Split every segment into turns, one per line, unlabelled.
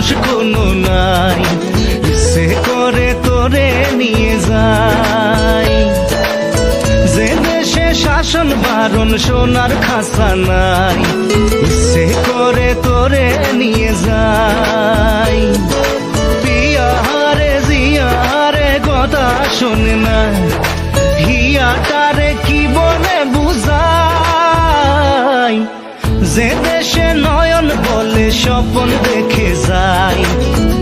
মানুষ কোনো নাই, ইচ্ছে করে তোরে নিয়ে যায়। যে দেশে শাসন বারণ সোনার খাসা নাই, ইচ্ছে করে তোরে নিয়ে যায়। পিয়ারে জিয়ারে কথা শোনে না, হিয়াটারে কি বলে বুঝাই। যে দেশে নয়ন বলে স্বপ্ন দেখে যায়,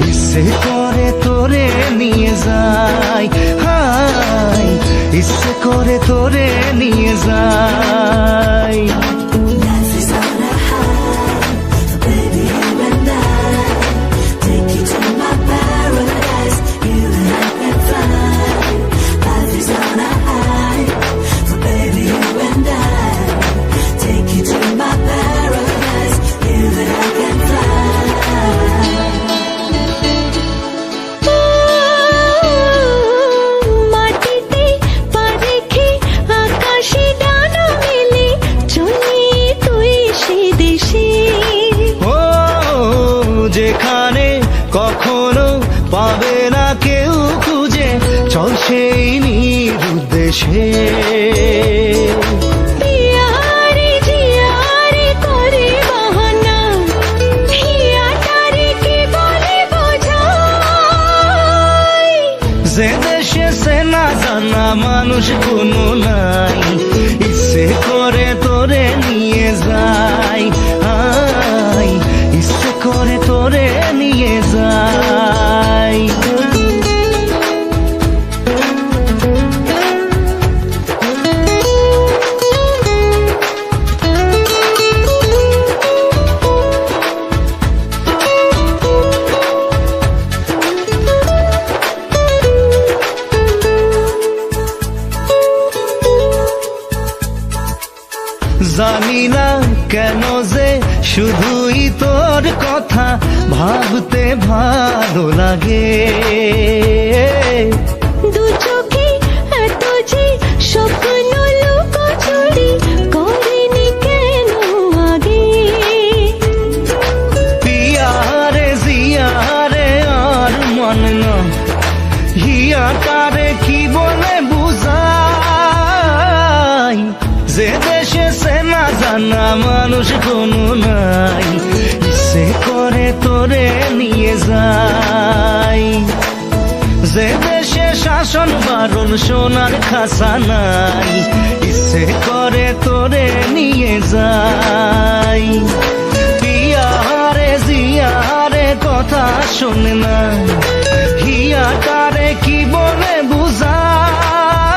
ইচ্ছে করে তোরে নিয়ে যায়। হাই ইচ্ছে করে তোরে নিয়ে যায়। যেখানে কখনো পাবে না কেউ খুঁজে, চল সেই নিরুদ্দেশে। যে দেশে চেনা জানা মানুষ কোনো নাই, ইচ্ছে করে তোরে নিয়ে যায়। আই ইচ্ছে করে তোরে নিয়ে যায়। জানি না কেন যে শুধুই তোর কথা ভাবতে ভালো লাগে।
দু চোখে এত যে স্বপ্ন লুকোচুরি করিনি কেন আগে।
পিয়ারে জিয়ারে আর মন না, হিয়াটারে কি বলে বুঝাই। যে দেশে চেনা জানা মানুষ কোনো নাই, ইচ্ছে করে তোরে নিয়ে যায়। যে দেশে শাসন বারণ সোনার খাসা নাই, ইচ্ছে করে তোরে নিয়ে যায়। পিয়ারে জিয়ারে কথা শোনে না, হিয়াটারে কি বলে বুঝাই।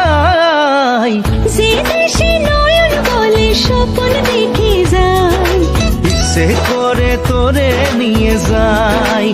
যে দেশে নয়ন বলে স্বপ্ন দেখে যায়,
ইচ্ছে করে তোরে নিয়ে যায়।